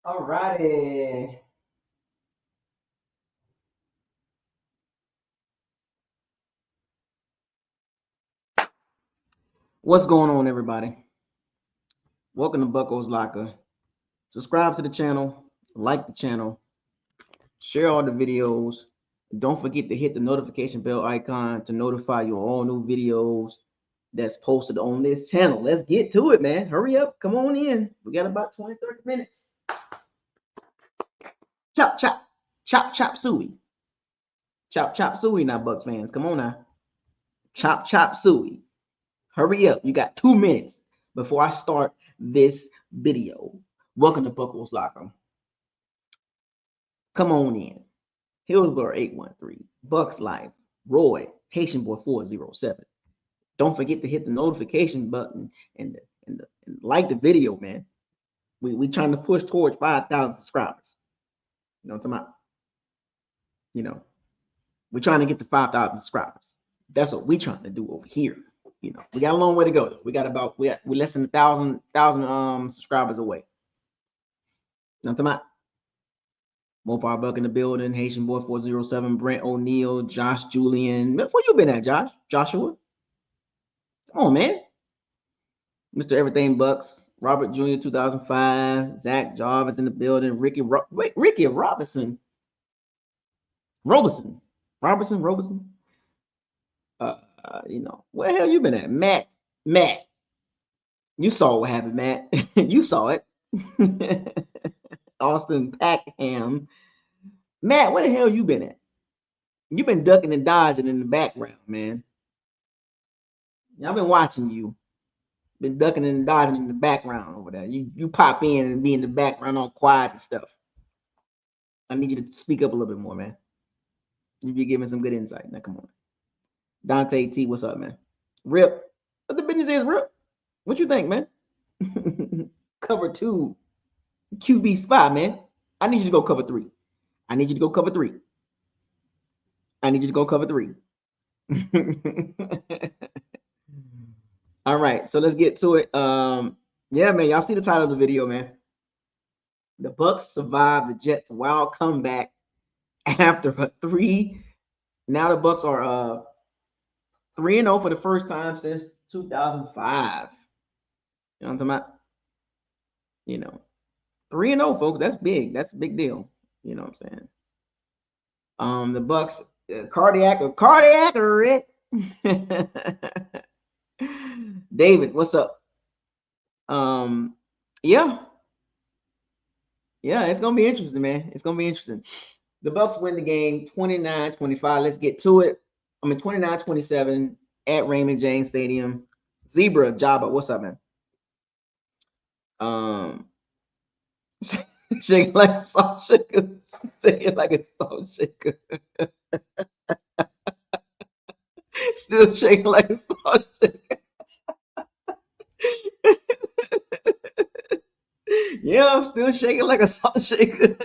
All righty. What's going on, everybody? Welcome to Bucko's Locker. Subscribe to the channel, like the channel, share all the videos. Don't forget to hit the notification bell icon to notify you on all new videos that's posted on this channel. Let's get to it, man. Hurry up. Come on in. We got about 20, 30 minutes. Chop, chop, chop, chop, suey. Chop, chop, suey now, Bucks fans. Come on now. Chop, chop, suey. Hurry up. You got 2 minutes before I start this video. Welcome to Buckles Locker. Come on in. Hillsborough 813. Bucks Life. Roy. Haitian Boy 407. Don't forget to hit the notification button and like the video, man. We trying to push towards 5,000 subscribers. You know what I'm talking about? You know, we're trying to get to 5,000 subscribers. That's what we're trying to do over here. You know, we got a long way to go. Though. We got about we're less than 1,000 subscribers away. You know what I'm talking about? Mopar Buck in the building, Haitian Boy 407, Brent O'Neill, Josh Julian. Where you been at, Josh? Joshua? Come on, man. Mr. Everything Bucks, Robert Jr. 2005, Zach Jarvis in the building, Ricky Robinson. Roberson. You know, where the hell you been at? Matt. You saw what happened, Matt. You saw it. Austin Packham. Matt, where the hell you been at? You've been ducking and dodging in the background, man. I've been watching you. Been ducking and dodging in the background over there. You pop in and be in the background all quiet and stuff. I need you to speak up a little bit more, man. You be giving some good insight. Now, come on. Dante T, what's up, man? Rip. What the business is, Rip? What you think, man? Cover 2. QB spot, man. I need you to go cover 3. I need you to go cover 3. All right, so let's get to it. Yeah, man, y'all see the title of the video, man. The Bucs survived the Jets' wild comeback after a 3. Now the Bucs are 3-0 for the first time since 2005. You know what I'm talking about? You know, 3-0, folks. That's big. That's a big deal. You know what I'm saying? The Bucs cardiac arrest. David, what's up? Yeah, it's gonna be interesting, man. It's gonna be interesting. The Bucs win the game 29-25. Let's get to it. 29-27 at Raymond James Stadium. Zebra Jabba, what's up, man? Shaking like a salt shaker. Shaking like a salt shaker. Still shaking like a salt shaker. Yeah, I'm still shaking like a salt shaker.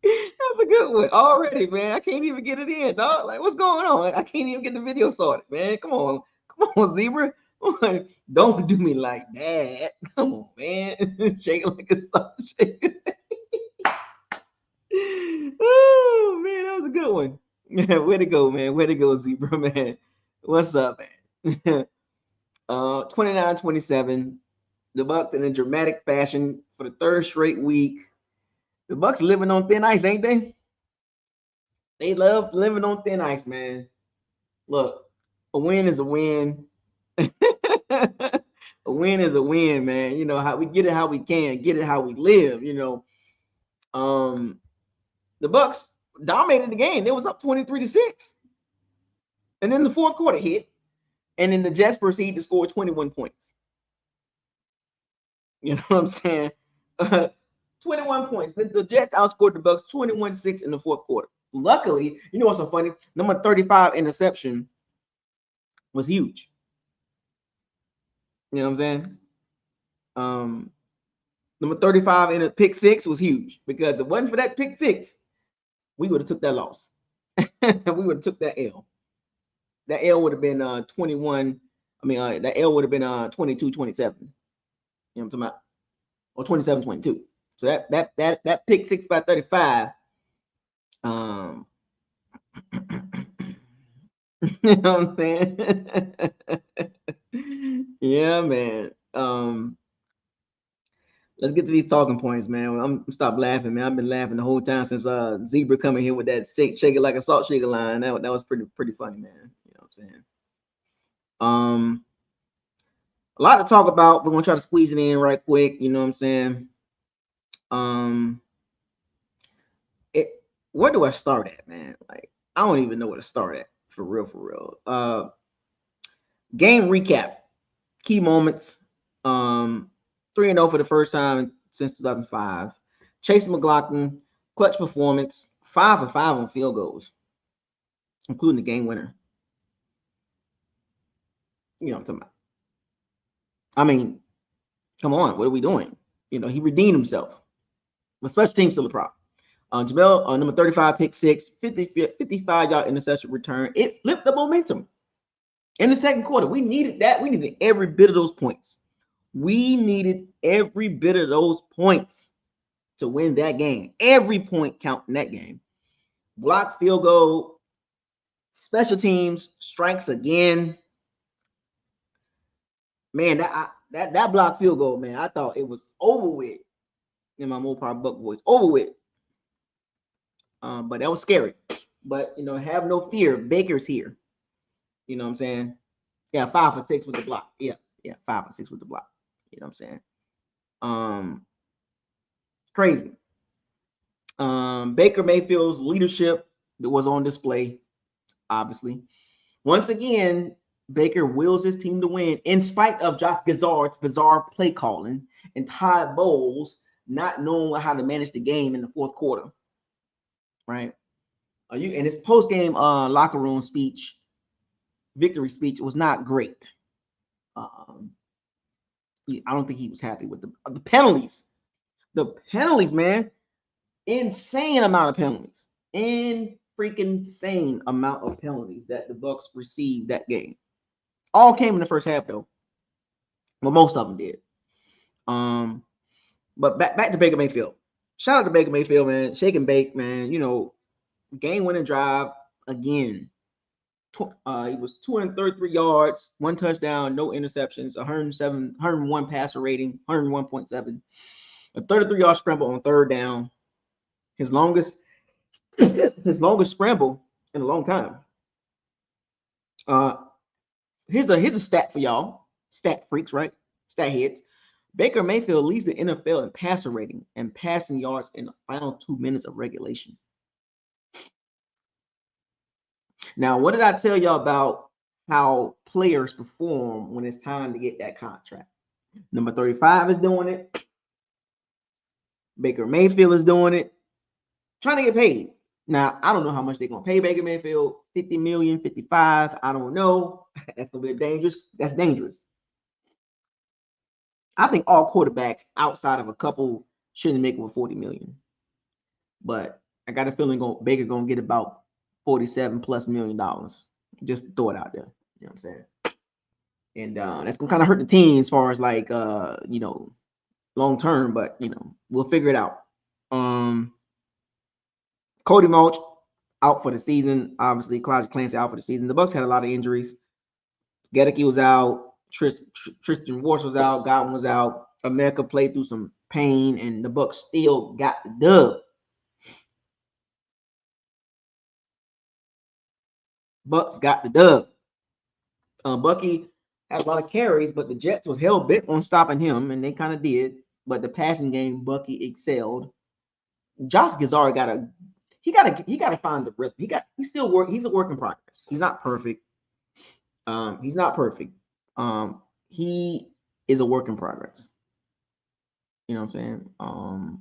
That's a good one already, man. I can't even get it in, dog. Like, what's going on? I can't even get the video started, man. Come on, Zebra. Don't do me like that. Come on, man. Shaking like a salt shaker. Oh man, that was a good one. Man, way to go, man. Way to go, Zebra, man. What's up, man? 29-27. The Bucs in a dramatic fashion for the third straight week. The Bucs living on thin ice, ain't they? They love living on thin ice, man. Look, a win is a win. A win is a win, man. You know how we get it, how we can get it, how we live. You know, the Bucs dominated the game. They was up 23-6, and then the fourth quarter hit, and then the Jets proceeded to score 21 points. You know what I'm saying? 21 points. The Jets outscored the Bucs 21-6 in the fourth quarter. Luckily, you know what's so funny? Number 35 interception was huge. You know what I'm saying? Number 35 in a pick 6 was huge because if it wasn't for that pick 6, we would have took that loss. We would have took that L. That L would have been 21. That L would have been 22-27. You know what I'm talking about? or 27-22. So that pick six by 35. You know what I'm saying? Yeah, man. Let's get to these talking points, man. I'm stop laughing, man. I've been laughing the whole time since Zebra coming here with that shake it like a salt shaker line. That was pretty funny, man. You know what I'm saying? A lot to talk about. We're gonna try to squeeze it in right quick. You know what I'm saying? Um, where do I start at, man? Like, I don't even know where to start at for real, for real. Game recap, key moments. 3-0 for the first time since 2005. Chase McLaughlin, clutch performance, 5 for 5 on field goals, including the game winner. You know what I'm talking about. I mean, come on, what are we doing? You know, he redeemed himself. But special teams still a problem. Jamel, number 35, pick six, 55-yard interception return. It flipped the momentum in the second quarter. We needed that. We needed every bit of those points. We needed every bit of those points to win that game. Every point count in that game. Block field goal, special teams, strikes again. Man, that block field goal, man, I thought it was over with. In my Mopar Buck voice, over with. But that was scary. But you know, have no fear. Baker's here. You know what I'm saying? Yeah, 5 for 6 with the block. Yeah, 5 for 6 with the block. You know what I'm saying? Crazy. Baker Mayfield's leadership that was on display, obviously. Once again, Baker wills his team to win in spite of Josh Gazard's bizarre play calling and Todd Bowles not knowing how to manage the game in the fourth quarter. Right? And his post-game locker room speech, victory speech, was not great. I don't think he was happy with the penalties. The penalties, man. Insane amount of penalties. Freaking insane amount of penalties that the Bucs received that game. All came in the first half, though. Well, most of them did. But back to Baker Mayfield. Shout out to Baker Mayfield, man. Shake and bake, man. You know, game-winning drive again. He was 233 yards, 1 touchdown, no interceptions, 101 passer rating, 101.7. A 33-yard scramble on third down. His longest scramble in a long time. Here's a stat for y'all. Stat freaks, right? Stat heads. Baker Mayfield leads the NFL in passer rating and passing yards in the final 2 minutes of regulation. Now, what did I tell y'all about how players perform when it's time to get that contract? Number 35 is doing it. Baker Mayfield is doing it. Trying to get paid. Now, I don't know how much they're going to pay Baker Mayfield. 50 million, 55. I don't know. That's going to be dangerous. That's dangerous. I think all quarterbacks outside of a couple shouldn't make over 40 million. But I got a feeling Baker going to get about $47+ million. Just throw it out there. You know what I'm saying? And that's going to kind of hurt the team as far as like, you know, long term. But, you know, we'll figure it out. Cody Mulch out for the season. Obviously, Clyde Clancy out for the season. The Bucs had a lot of injuries. Gedeke was out. Tristan Wirfs was out. Godwin was out. America played through some pain, and the Bucs still got the dub. Bucs got the dub. Bucky had a lot of carries, but the Jets was hell bent on stopping him, and they kind of did. But the passing game, Bucky excelled. Josh Gazard gotta find the rhythm. He's a work in progress. He's not perfect. He's not perfect. He is a work in progress. You know what I'm saying?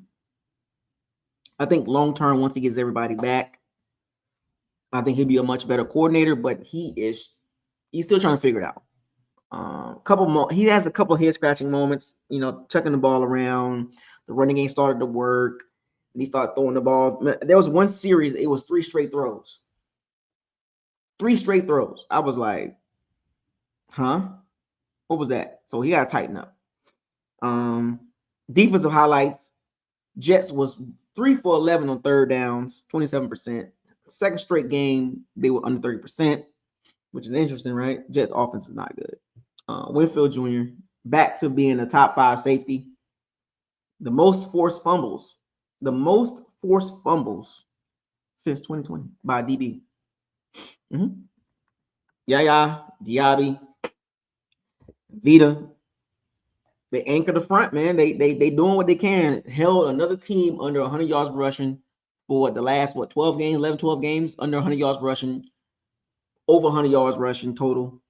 I think long term, once he gets everybody back, I think he'll be a much better coordinator. But he's still trying to figure it out. He has a couple of head scratching moments. You know, chucking the ball around. The running game started to work. And he started throwing the ball. There was one series, it was 3 straight throws. 3 straight throws. I was like, huh? What was that? So he got to tighten up. Defensive highlights. Jets was 3 for 11 on third downs, 27%. Second straight game, they were under 30%, which is interesting, right? Jets offense is not good. Winfield Jr. back to being a top 5 safety. The most forced fumbles since 2020 by DB. Yaya, Diaby, Vita. They anchor the front, man. They doing what they can. Held another team under 100 yards rushing for the last 12 games, 11, 12 games under 100 yards rushing, over 100 yards rushing total.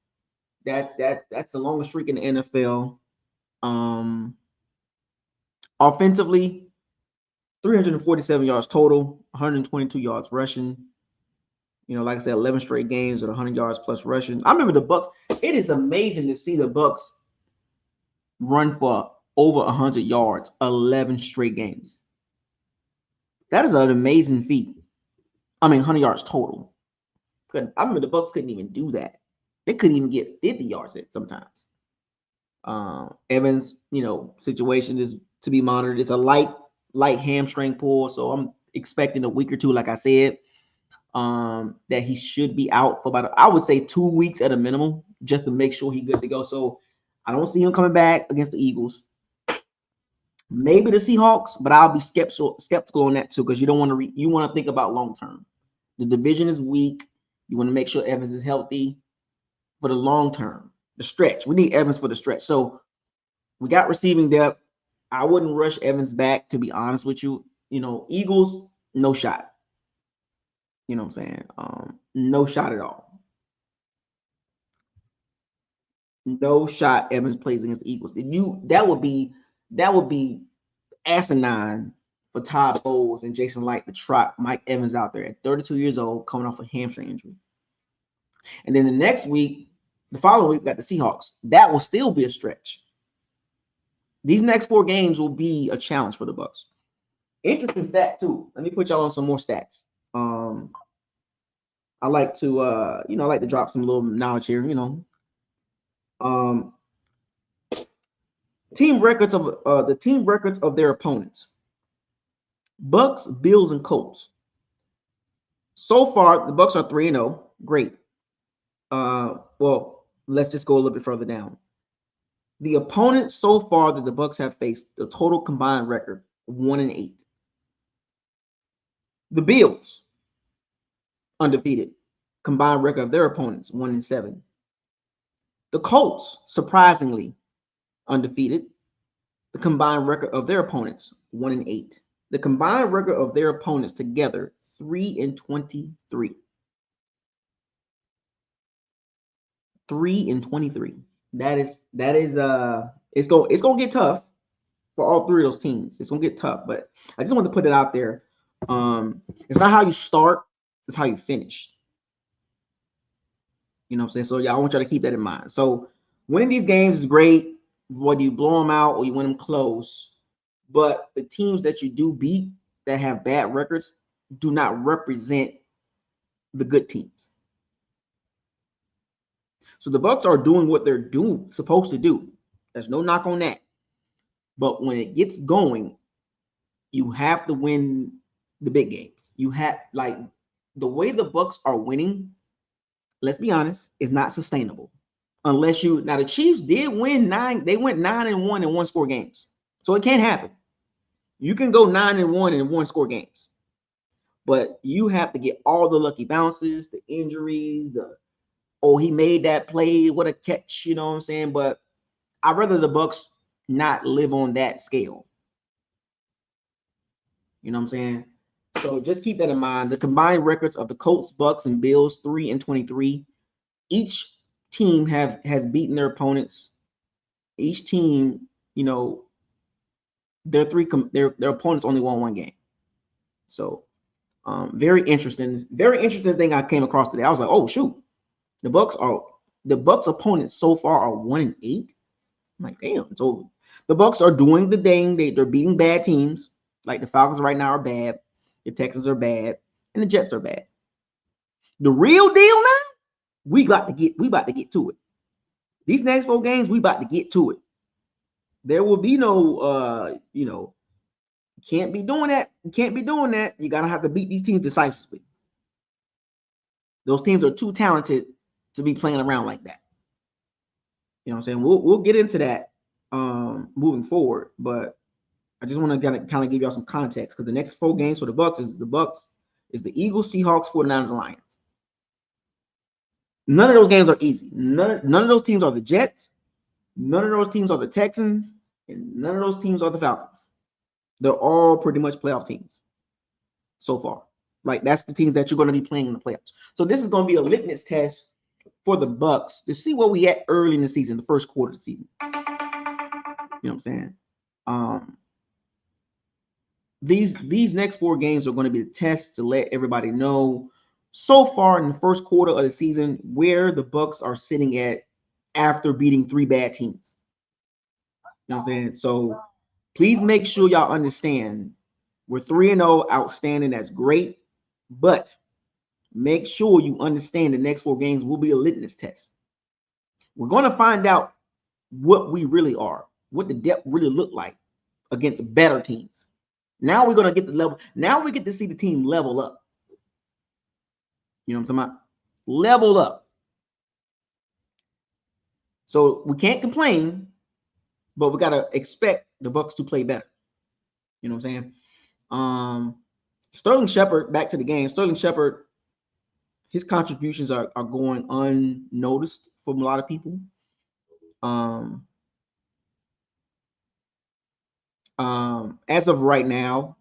That's the longest streak in the NFL. Offensively, 347 yards total, 122 yards rushing. Like I said, 11 straight games at 100 yards plus rushing. I remember the Bucs. It is amazing to see the Bucs run for over 100 yards 11 straight games. That is an amazing feat. 100 yards total. I remember the Bucs couldn't even do that. They couldn't even get 50 yards at sometimes. Evans, situation is to be monitored. It's a light hamstring pull, so I'm expecting a week or two, like I said, that he should be out for about, I would say 2 weeks at a minimum, just to make sure he's good to go. So I don't see him coming back against the Eagles. Maybe the Seahawks, but I'll be skeptical on that too, because you want to think about long term. The division is weak. You want to make sure Evans is healthy for the long term. The stretch. We need Evans for the stretch. So we got receiving depth. I wouldn't rush Evans back, to be honest with you. Eagles, no shot. You know what I'm saying? No shot at all. No shot Evans plays against the Eagles. That would be asinine for Todd Bowles and Jason Light to trot Mike Evans out there at 32 years old, coming off a hamstring injury. And then the following week, we got the Seahawks. That will still be a stretch. These next 4 games will be a challenge for the Bucs. Interesting stat too. Let me put y'all on some more stats. I like to drop some little knowledge here. Team records of their opponents. Bucs, Bills, and Colts. So far, the Bucs are 3-0. Great. Well, let's just go a little bit further down. The opponents so far that the Bucs have faced, the total combined record 1-8. The Bills, undefeated. Combined record of their opponents 1-7. The Colts, surprisingly, undefeated. The combined record of their opponents 1-8. The combined record of their opponents together 3-23. 3-23. That is it's gonna get tough for all 3 of those teams. It's gonna get tough, but I just wanted to put it out there. It's not how you start, it's how you finish. You know what I'm saying? So yeah, I want y'all to keep that in mind. So winning these games is great, whether you blow them out or you win them close. But the teams that you do beat that have bad records do not represent the good teams. So the Bucs are doing what they're supposed to do. There's no knock on that. But when it gets going, you have to win the big games. You have, like, the way the Bucs are winning, let's be honest, is not sustainable. Unless now the Chiefs did win 9. They went 9-1 in 1-score games. So it can't happen. You can go 9-1 in 1-score games. But you have to get all the lucky bounces, the injuries, he made that play, what a catch, you know what I'm saying? But I'd rather the Bucs not live on that scale. You know what I'm saying? So just keep that in mind. The combined records of the Colts, Bucs, and Bills, 3-23. Each team has beaten their opponents. Each team, their opponents only won 1 game. So very interesting. Very interesting thing I came across today. I was like, oh shoot. The Bucs opponents so far are 1-8. I'm like, damn. So the Bucs are doing the thing. They're beating bad teams. Like the Falcons right now are bad. The Texans are bad, and the Jets are bad. The real deal now, we about to get to it. These next 4 games, we about to get to it. There will be no can't be doing that. You can't be doing that. You gotta have to beat these teams decisively. Those teams are too talented to be playing around like that. You know what I'm saying? We'll get into that moving forward, but I just want to kind of give y'all some context because the next 4 games for the Bucs is the Eagles, Seahawks, 49ers, and Lions. None of those games are easy. None of those teams are the Jets. None of those teams are the Texans, and none of those teams are the Falcons. They're all pretty much playoff teams so far. Like that's the teams that you're going to be playing in the playoffs. So this is going to be a litmus test for the Bucs to see where we at early in the season, the first quarter of the season. You know what I'm saying? These next 4 games are going to be the test to let everybody know so far in the first quarter of the season where the Bucs are sitting at after beating 3 bad teams. You know what I'm saying? So please make sure y'all understand we're 3-0, outstanding. That's great. But make sure you understand the next 4 games will be a litmus test. We're going to find out what we really are, what the depth really look like against better teams. Now we're going to get the level. Now we get to see the team level up. You know what I'm talking about? Level up. So we can't complain, but we got to expect the Bucs to play better. You know what I'm saying? Sterling Shepard, back to the game. Sterling Shepard, his contributions are going unnoticed from a lot of people. As of right now,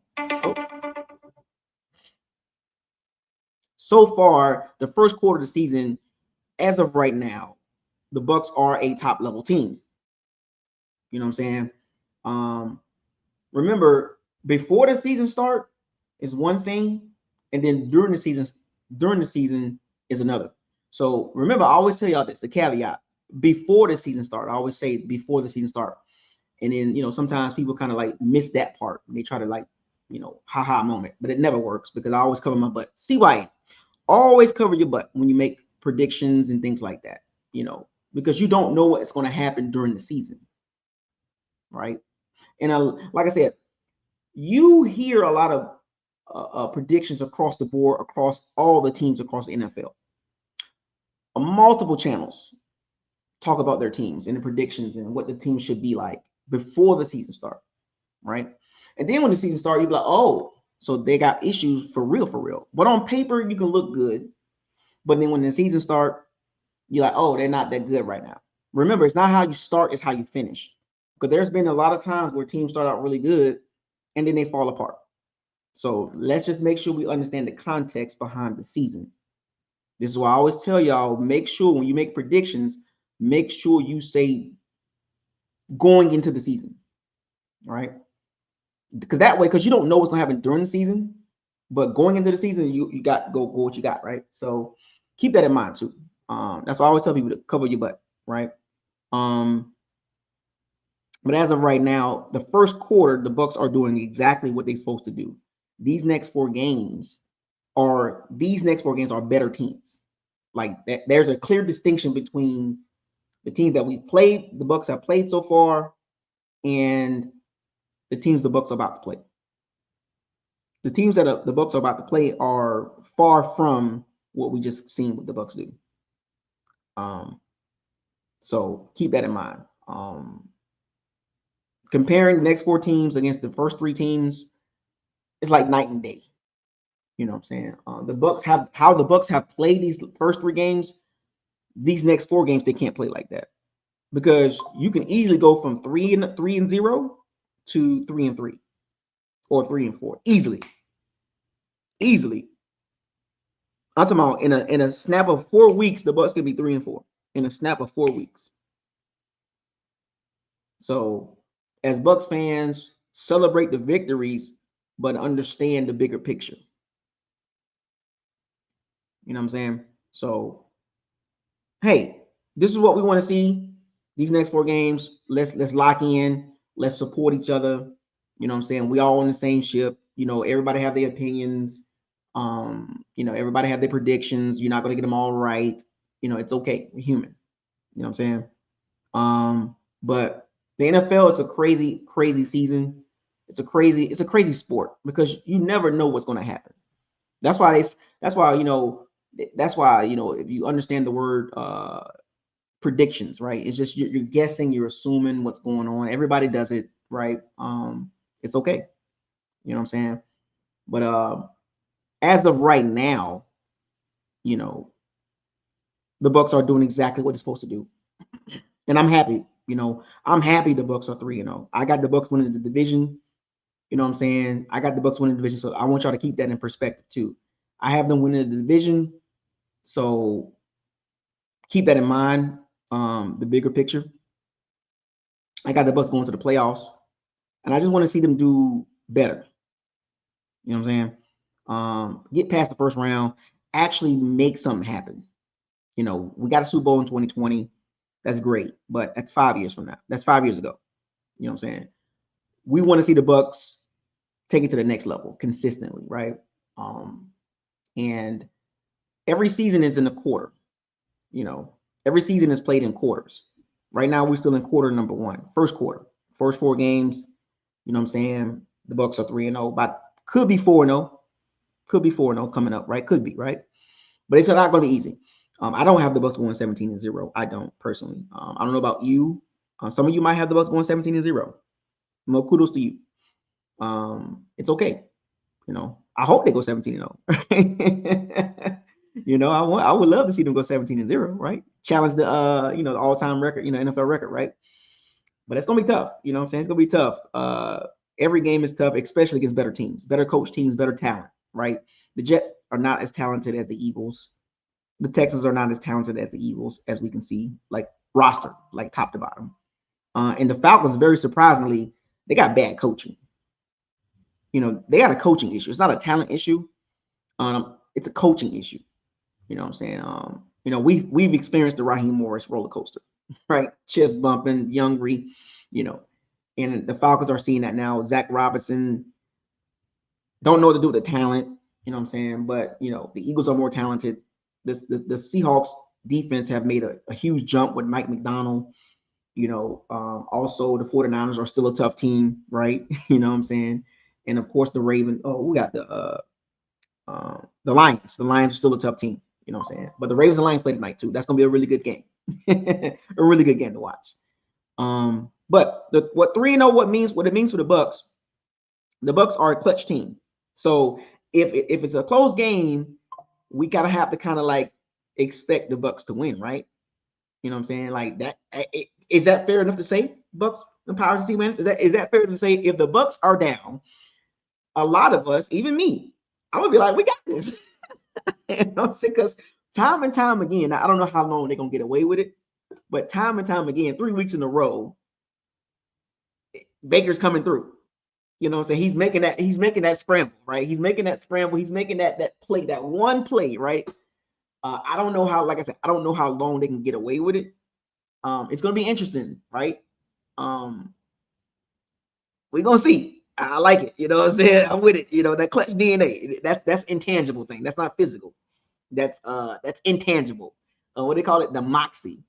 so far, the first quarter of the season, as of right now, the Bucs are a top level team. You know what I'm saying? Remember, before the season start is one thing, and then during the season is another. So remember, I always tell y'all this, the caveat. Before the season start, I always say before the season start. And then, sometimes people kind of like miss that part. They try to like, haha moment, but it never works because I always cover my butt. CYA, always cover your butt when you make predictions and things like that, because you don't know what's going to happen during the season, right? And like I said, you hear a lot of predictions across the board, across all the teams across the NFL. Multiple channels talk about their teams and the predictions and what the team should be like before the season start, right? And then when the season starts, you'll be like, oh, so they got issues for real. But on paper, you can look good. But then when the season starts, you're like, oh, they're not that good right now. Remember, it's not how you start, it's how you finish. Because there's been a lot of times where teams start out really good and then they fall apart. So let's just make sure we understand the context behind the season. This is why I always tell y'all, make sure when you make predictions, make sure you say going into the season, right? Because that way, because you don't know what's going to happen during the season, but going into the season, you got go what you got, right? So keep that in mind too. That's why I always tell people to cover your butt, right? But as of right now, the first quarter, the Bucs are doing exactly what they're supposed to do. These next 4 games are better teams. Like that, there's a clear distinction between the teams that we played, the Bucs have played so far, and the teams the Bucs are about to play. The teams that the Bucs are about to play are far from what we just seen what the Bucs do. So keep that in mind. Comparing the next 4 teams against the first 3 teams, it's like night and day. You know what I'm saying? The Bucs have played these first 3 games. These next 4 games they can't play like that because you can easily go from 3-0 to 3-3 or 3-4 easily. I'm talking about in a snap of 4 weeks, the Bucs could be 3-4 in a snap of 4 weeks. So, as Bucs fans, celebrate the victories, but understand the bigger picture. You know what I'm saying? So, hey, this is what we want to see. These next 4 games, let's lock in. Let's support each other. You know what I'm saying? We all on the same ship. Everybody have their opinions. Everybody have their predictions. You're not going to get them all right. It's okay. We're human. You know what I'm saying? But The NFL is a crazy, crazy season. It's a crazy sport because you never know what's going to happen. That's why that's why if you understand the word predictions, right? It's just you're guessing, you're assuming what's going on. Everybody does it, right? It's okay. You know what I'm saying? But as of right now, you know, the Bucs are doing exactly what they're supposed to do, and I'm happy. I'm happy the Bucs are 3-0. I got the Bucs winning the division. You know what I'm saying? I got the Bucs winning the division, so I want y'all to keep that in perspective too. I have them winning the division, so keep that in mind. The bigger picture. I got the Bucs going to the playoffs, and I just want to see them do better. You know what I'm saying? Get past the first round, actually make something happen. We got a Super Bowl in 2020. That's great, but that's 5 years from now. That's 5 years ago. You know what I'm saying? We want to see the Bucs take it to the next level consistently, right? And every season is in a quarter. Every season is played in quarters. Right now, we're still in quarter number one, first quarter, first 4 games. You know what I'm saying? The Bucs are 3-0, but could be 4-0, could be 4-0 coming up, right? Could be, right? But it's not going to be easy. I don't have the Bucs going 17-0. I don't personally. I don't know about you. Some of you might have the Bucs going 17-0. No, kudos to you. It's okay. I hope they go 17-0. I would love to see them go 17-0, right? Challenge the the all-time record, NFL record, right? But it's gonna be tough. You know what I'm saying? It's gonna be tough. Every game is tough, especially against better teams, better coach teams, better talent, right? The Jets are not as talented as the Eagles. The Texans are not as talented as the Eagles, as we can see, like roster, like top to bottom. And the Falcons, very surprisingly, they got bad coaching. They got a coaching issue. It's not a talent issue. It's a coaching issue. You know what I'm saying? We've experienced the Raheem Morris roller coaster, right? Chest bumping, Youngry, and the Falcons are seeing that now. Zach Robinson don't know what to do with the talent, you know what I'm saying? But the Eagles are more talented. The Seahawks defense have made a huge jump with Mike McDonald. Also the 49ers are still a tough team, right? You know what I'm saying? And of course the Ravens. Oh, we got the Lions. The Lions are still a tough team. You know what I'm saying? But the Ravens and Lions play tonight too. That's gonna be a really good game. A really good game to watch. But what 3-0 what it means for the Bucs. The Bucs are a clutch team. So if it's a close game, we gotta have to kind of like expect the Bucs to win, right? You know what I'm saying? Like that. Is that fair enough to say? Bucs and Powers and wins. Is that fair to say? If the Bucs are down, a lot of us, even me, I'm gonna be like, we got this. Because time and time again, I don't know how long they're gonna get away with it, but time and time again, 3 weeks in a row, Baker's coming through. You know what I'm saying? He's making that scramble, right? He's making that scramble. He's making that play, that one play, right? I don't know how, like I said, I don't know how long they can get away with it. It's gonna be interesting, right? We're gonna see. I like it. You know what I'm saying? I'm with it. That clutch DNA. That's intangible thing. That's not physical. That's intangible. What do they call it? The moxie.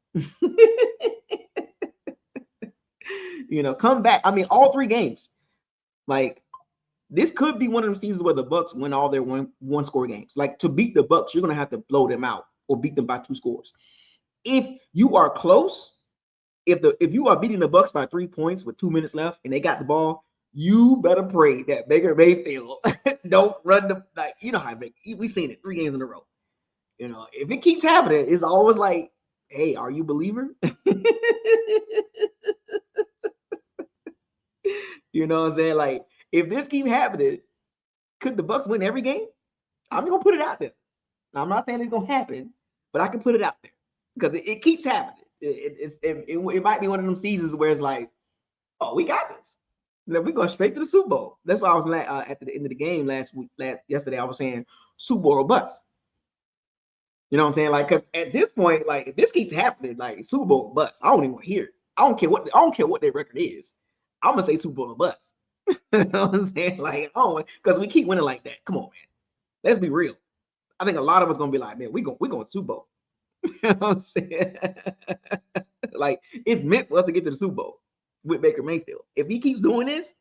Come back. I mean, all 3 games. Like, this could be one of them seasons where the Bucs win all their one score games. Like, to beat the Bucs, you're gonna have to blow them out or beat them by 2 scores. If you are close, if you are beating the Bucs by 3 points with 2 minutes left and they got the ball, you better pray that Baker Mayfield don't run the how we've seen it 3 games in a row. If it keeps happening, it's always like, hey, are you a believer? You know what I'm saying? Like, if this keeps happening, could the Bucs win every game? I'm gonna put it out there. Now, I'm not saying it's gonna happen, but I can put it out there because it keeps happening. It might be one of them seasons where it's like, oh, we got this. We're going straight to the Super Bowl. That's why I was at the end of the game yesterday. I was saying Super Bowl or bust. You know what I'm saying? Like, because at this point, like, if this keeps happening, like Super Bowl or bust, I don't even want to hear it. I don't care what their record is. I'm gonna say Super Bowl or bust. You know what I'm saying? Like, because we keep winning like that. Come on, man. Let's be real. I think a lot of us gonna be like, man, we going Super Bowl. You know what I'm saying? Like, it's meant for us to get to the Super Bowl. with Baker Mayfield. If he keeps doing this,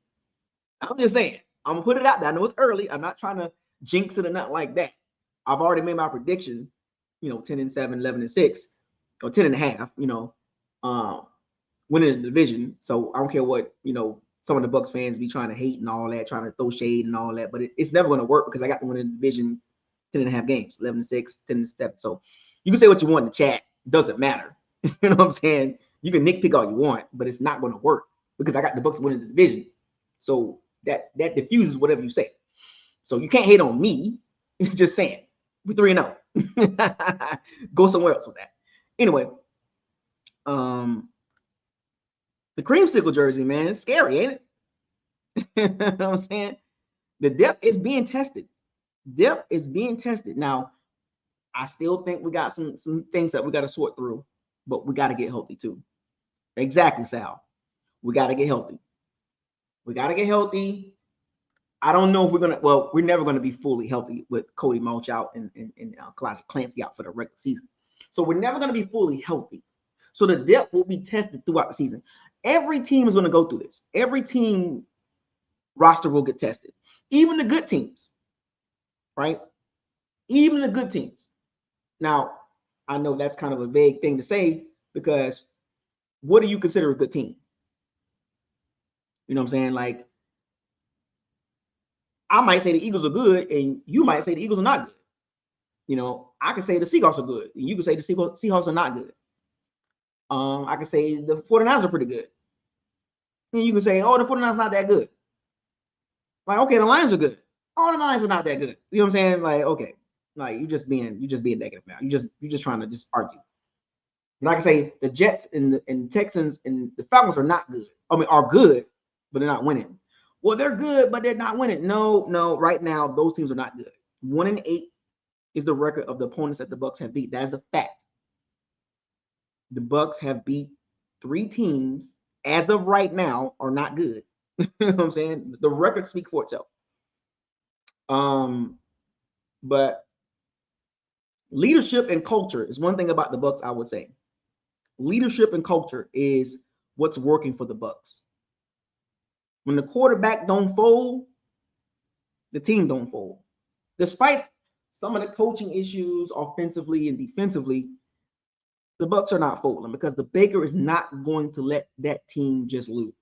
I'm just saying, I'm gonna put it out there. I know it's early. I'm not trying to jinx it or nothing like that. I've already made my prediction, 10-7, 11-6, or 10.5, winning the division. So I don't care what, some of the Bucs fans be trying to hate and all that, trying to throw shade and all that, but it's never going to work because I got to win the division 10.5 games, 11-6, 10-7. So you can say what you want in the chat. It doesn't matter. You know what I'm saying? You can nitpick all you want, but it's not going to work because I got the Bucs winning the division. So that diffuses whatever you say. So you can't hate on me. Just saying. We're 3-0. Go somewhere else with that. Anyway, the creamsicle jersey, man, it's scary, ain't it? You know what I'm saying? The depth is being tested. Depth is being tested. Now, I still think we got some things that we got to sort through, but we got to get healthy too. Exactly, Sal. We got to get healthy. We got to get healthy. I don't know if we're never going to be fully healthy with Cody Mulch out and Clancy out for the regular season. So we're never going to be fully healthy. So the depth will be tested throughout the season. Every team is going to go through this. Every team roster will get tested. Even the good teams, right? Even the good teams. Now, I know that's kind of a vague thing to say because what do you consider a good team? You know what I'm saying? Like, I might say the Eagles are good, and you might say the Eagles are not good. I can say the Seahawks are good, and you can say the Seahawks are not good. I can say the 49ers are pretty good. And you can say, oh, the 49ers not that good. Like, okay, the Lions are good. Oh, the Lions are not that good. You know what I'm saying? Like, okay. Like, you're just being negative now. You're just trying to just argue. And I can say the Jets and the Texans and the Falcons are not good. I mean, are good, but they're not winning. Well, they're good, but they're not winning. No. Right now, those teams are not good. 1-8 is the record of the opponents that the Bucs have beat. That is a fact. The Bucs have beat 3 teams as of right now are not good. You know what I'm saying? The records speak for itself. But leadership and culture is one thing about the Bucs, I would say. Leadership and culture is what's working for the Bucs. When the quarterback don't fold, the team don't fold. Despite some of the coaching issues offensively and defensively, the Bucs are not folding because the Baker is not going to let that team just lose.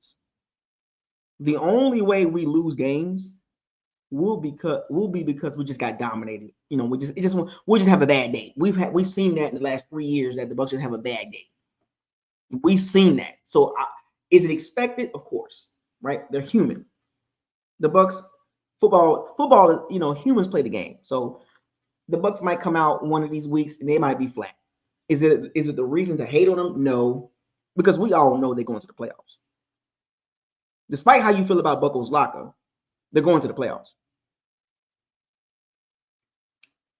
The only way we lose games will be because we just got dominated. We just have a bad day. We've seen that in the last 3 years that the Bucs just have a bad day. We've seen that. So is it expected? Of course, right? They're human. The Bucs football, humans play the game. So the Bucs might come out one of these weeks and they might be flat. Is it the reason to hate on them? No, because we all know they're going to the playoffs. Despite how you feel about Buckles Locker, they're going to the playoffs.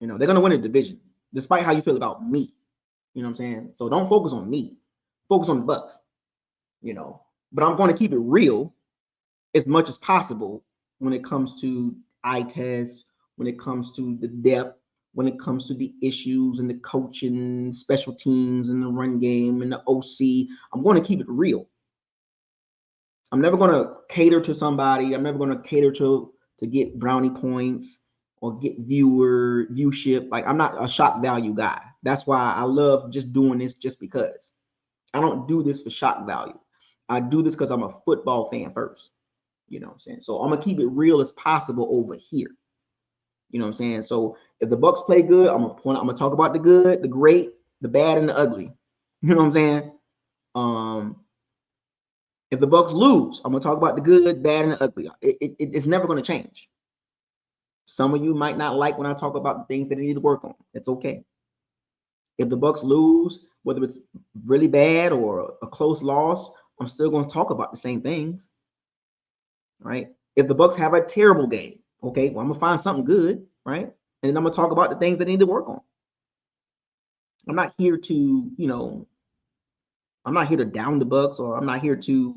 They're going to win a division, despite how you feel about me. You know what I'm saying? So don't focus on me. Focus on the Bucs. But I'm going to keep it real as much as possible when it comes to eye tests, when it comes to the depth, when it comes to the issues and the coaching, special teams and the run game and the OC. I'm going to keep it real. I'm never going to cater to somebody. I'm never going to cater to get brownie points or get viewership. Like, I'm not a shock value guy. That's why I love just doing this just because. I don't do this for shock value. I do this because I'm a football fan first. You know what I'm saying? So I'm going to keep it real as possible over here. You know what I'm saying? So if the Bucs play good, I'm going to talk about the good, the great, the bad, and the ugly. You know what I'm saying? If the Bucs lose, I'm going to talk about the good, bad, and the ugly. It's never going to change. Some of you might not like when I talk about the things that they need to work on. It's okay. If the Bucs lose, whether it's really bad or a close loss, I'm still going to talk about the same things. Right? If the Bucs have a terrible game, okay, well, I'm going to find something good, right? And then I'm going to talk about the things that they need to work on. I'm not here to, I'm not here to down the Bucs, or I'm not here to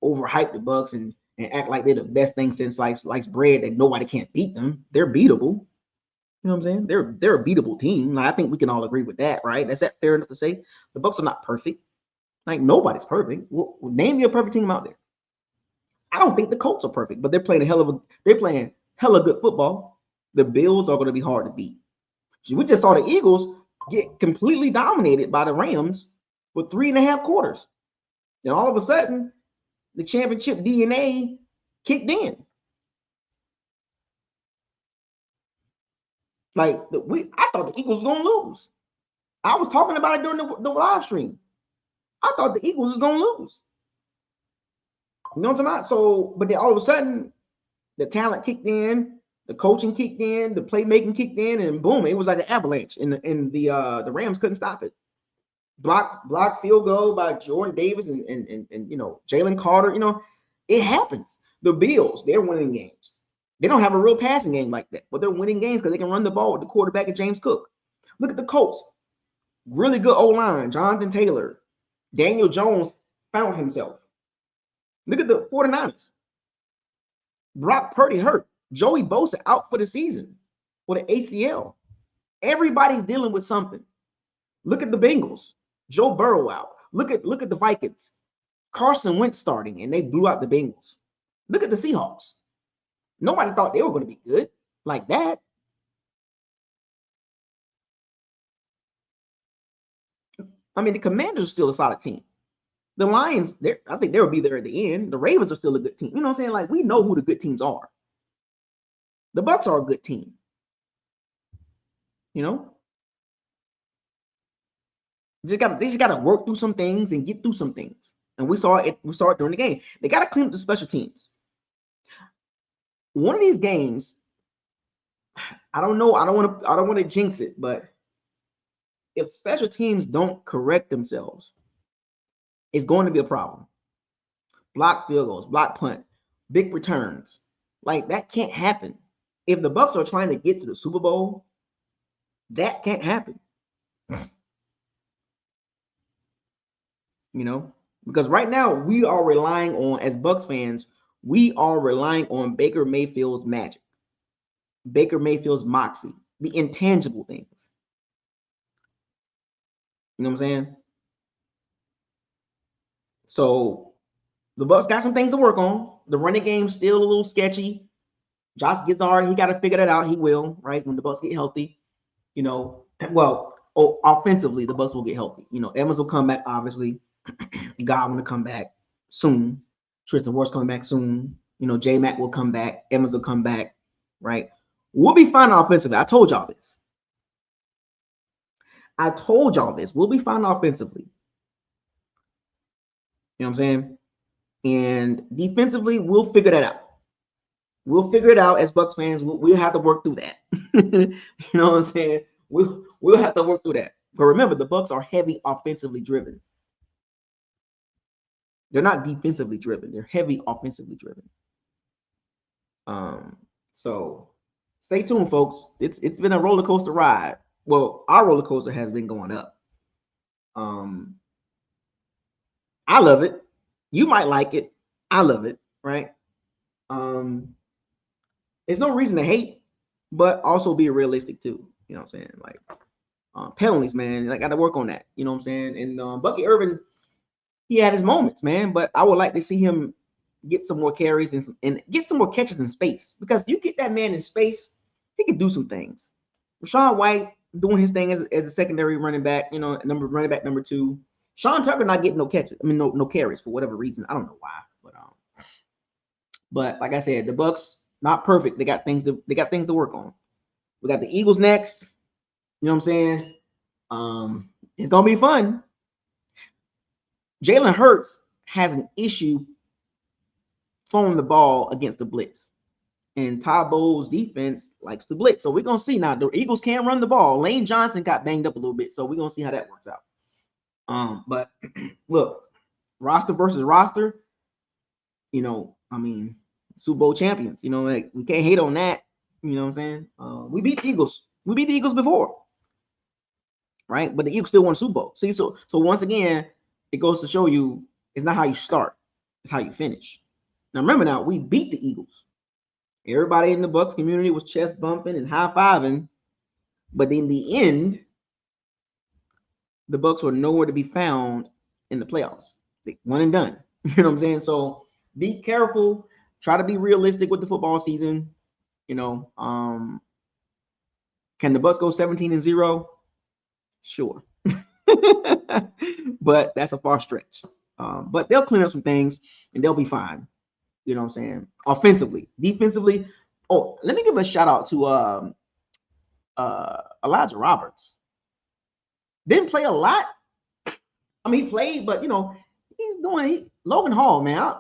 overhype the Bucs and act like they're the best thing since sliced bread, that nobody can't beat them. They're beatable. You know what I'm saying? They're a beatable team. Like, I think we can all agree with that, right? Is that fair enough to say? The Bucs are not perfect. Like nobody's perfect. Well, name me a perfect team out there. I don't think the Colts are perfect, but they're playing hella good football. The Bills are going to be hard to beat. We just saw the Eagles get completely dominated by the Rams for 3.5 quarters. Then all of a sudden, the championship DNA kicked in. Like I thought the Eagles was gonna lose. I was talking about it during the live stream. I thought the Eagles was gonna lose. You know what I'm talking about? So, but then all of a sudden, the talent kicked in, the coaching kicked in, the playmaking kicked in, and boom, it was like an avalanche. And the Rams couldn't stop it. Block field goal by Jordan Davis and Jalen Carter. It happens. The Bills, they're winning games. They don't have a real passing game like that, but they're winning games because they can run the ball with the quarterback and James Cook. Look at the Colts. Really good O-line. Jonathan Taylor. Daniel Jones found himself. Look at the 49ers. Brock Purdy hurt. Joey Bosa out for the season with an ACL. Everybody's dealing with something. Look at the Bengals. Joe Burrow out. Look at the Vikings. Carson Wentz starting, and they blew out the Bengals. Look at the Seahawks. Nobody thought they were going to be good like that. I mean, the Commanders are still a solid team. The Lions, I think they'll be there at the end. The Ravens are still a good team. You know what I'm saying? Like, we know who the good teams are. The Bucs are a good team. You know? They just got to work through some things and get through some things. And we saw it during the game. They got to clean up the special teams. One of these games, I don't know. I don't want to jinx it, but if special teams don't correct themselves, it's going to be a problem. Block field goals, block punt, big returns. Like, that can't happen. If the Bucs are trying to get to the Super Bowl, that can't happen. Because right now we are relying on, as Bucs fans, we are relying on Baker Mayfield's magic, Baker Mayfield's moxie, the intangible things. You know what I'm saying? So the Bucs got some things to work on. The running game's still a little sketchy. Josh Gizzard, he got to figure that out. He will, right? When the Bucs get healthy, offensively, the Bucs will get healthy. Evans will come back, obviously. Godwin will come back soon. Tristan Wirfs coming back soon. J-Mac will come back. Evans will come back, right? We'll be fine offensively. I told y'all this. We'll be fine offensively. You know what I'm saying? And defensively, we'll figure that out. We'll figure it out as Bucs fans. We'll have to work through that. You know what I'm saying? We'll have to work through that. But remember, the Bucs are heavy offensively driven. They're not defensively driven. They're heavy offensively driven. So stay tuned, folks. It's been a roller coaster ride. Well, our roller coaster has been going up. I love it. You might like it. I love it, right? There's no reason to hate, but also be realistic too. You know what I'm saying? Like, penalties, man. I got to work on that. You know what I'm saying? And Bucky Irvin, he had his moments, man. But I would like to see him get some more carries and get some more catches in space, because you get that man in space, he can do some things. Rashawn White doing his thing as a secondary running back, running back number 2. Sean Tucker not getting no catches. I mean, no carries for whatever reason. I don't know why, but like I said, the Bucs not perfect. They got things to work on. We got the Eagles next. You know what I'm saying? It's gonna be fun. Jalen Hurts has an issue throwing the ball against the blitz, and Todd Bowles' defense likes to blitz. So we're gonna see now. The Eagles can run the ball. Lane Johnson got banged up a little bit, so we're gonna see how that works out. But look, roster versus roster. Super Bowl champions. We can't hate on that. You know what I'm saying? We beat the Eagles. We beat the Eagles before, right? But the Eagles still won Super Bowl. See, so once again, it goes to show you it's not how you start, it's how you finish. Now remember, we beat the Eagles. Everybody in the Bucs community was chest bumping and high fiving, but in the end, the Bucs were nowhere to be found in the playoffs. They one and done. You know what I'm saying? So be careful. Try to be realistic with the football season. You know, can the Bucs go 17-0? Sure. But that's a far stretch. But they'll clean up some things and they'll be fine. You know what I'm saying? Offensively, defensively. Oh, let me give a shout out to Elijah Roberts. Didn't play a lot. I mean, he played, but you know, Logan Hall, man.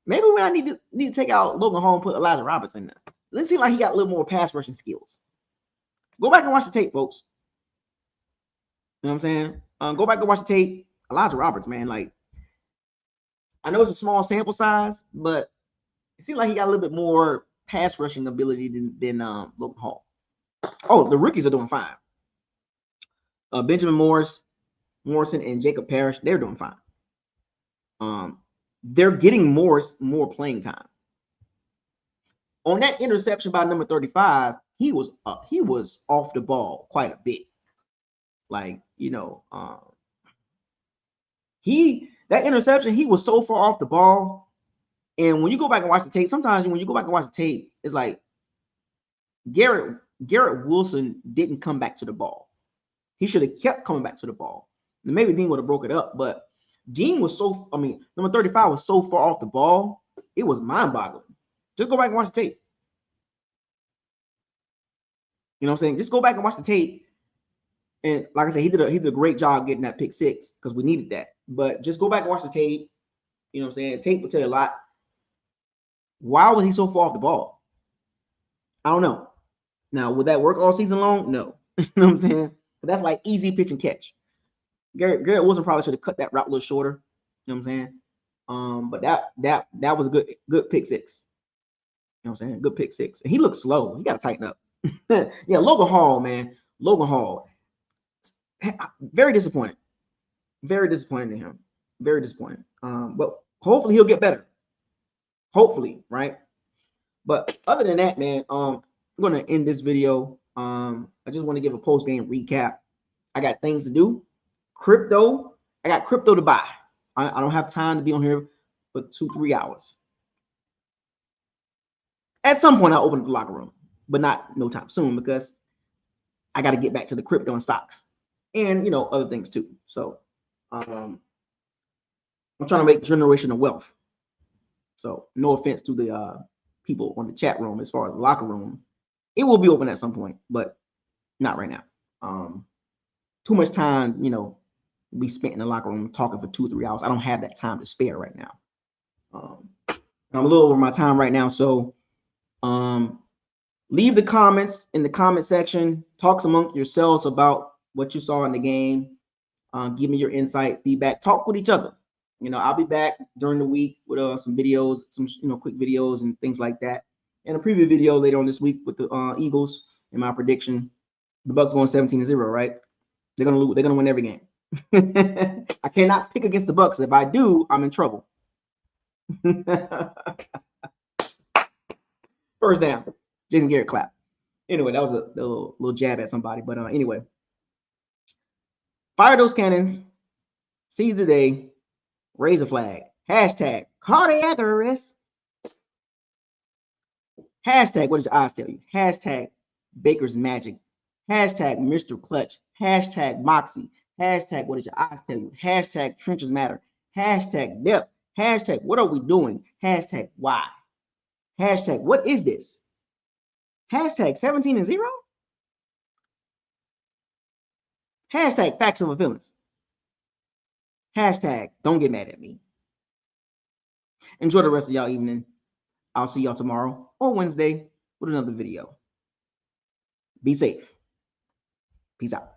Maybe when I need to take out Logan Hall and put Elijah Roberts in there. It seems like he got a little more pass rushing skills. Go back and watch the tape, folks. You know what I'm saying? Go back and watch the tape. Elijah Roberts, man. Like, I know it's a small sample size, but it seems like he got a little bit more pass rushing ability than Logan Hall. Oh, the rookies are doing fine. Benjamin Morrison, and Jacob Parrish, they're doing fine. They're getting more playing time. On that interception by number 35, he was off the ball quite a bit. Like, you know, that interception, he was so far off the ball. And when you go back and watch the tape, sometimes when you go back and watch the tape, it's like Garrett Wilson didn't come back to the ball. He should have kept coming back to the ball. And maybe Dean would have broke it up, but Dean was number 35 was so far off the ball, it was mind-boggling. Just go back and watch the tape. You know what I'm saying? Just go back and watch the tape. And like I said, he did a great job getting that pick six because we needed that. But just go back and watch the tape. You know what I'm saying? Tape will tell you a lot. Why was he so far off the ball? I don't know. Now, would that work all season long? No. You know what I'm saying? But that's like easy pitch and catch. Garrett Wilson probably should have cut that route a little shorter. You know what I'm saying? But that was a good pick six. You know what I'm saying? Good pick six. And he looks slow. He got to tighten up. Yeah, Logan Hall, man. Logan Hall. Very disappointed. Very disappointed in him. Very disappointed. But hopefully he'll get better. Hopefully, right? But other than that, man, I'm going to end this video. I just want to give a post-game recap. I got things to do. Crypto. I got crypto to buy. I don't have time to be on here for 2-3 hours. At some point, I'll open up the locker room, but not no time soon because I got to get back to the crypto and stocks and, you know, other things too. So I'm trying to make generational wealth. So no offense to the people on the chat room as far as the locker room. It will be open at some point, but not right now. Too much time, you know, be spent in the locker room talking for 2-3 hours. I don't have that time to spare right now. I'm a little over my time right now. So leave the comments in the comment section. Talk amongst yourselves about what you saw in the game. Give me your insight, feedback. Talk with each other. You know, I'll be back during the week with some videos, some quick videos and things like that. And a preview video later on this week with the Eagles and my prediction. The Bucs going 17-0, right? They're gonna lose. They're gonna win every game. I cannot pick against the Bucs. If I do, I'm in trouble. First down. Jason Garrett clap. Anyway, that was a little jab at somebody. But anyway, fire those cannons. Seize the day. Raise a flag. Hashtag cardiac arrest. Hashtag what does your eyes tell you? Hashtag Baker's magic. Hashtag Mr. Clutch. Hashtag Moxie. Hashtag what does your eyes tell you? Hashtag trenches matter. Hashtag depth. Hashtag what are we doing? Hashtag why. Hashtag what is this? Hashtag 17-0. Hashtag facts over feelings. Hashtag don't get mad at me. Enjoy the rest of y'all evening. I'll see y'all tomorrow or Wednesday with another video. Be safe. Peace out.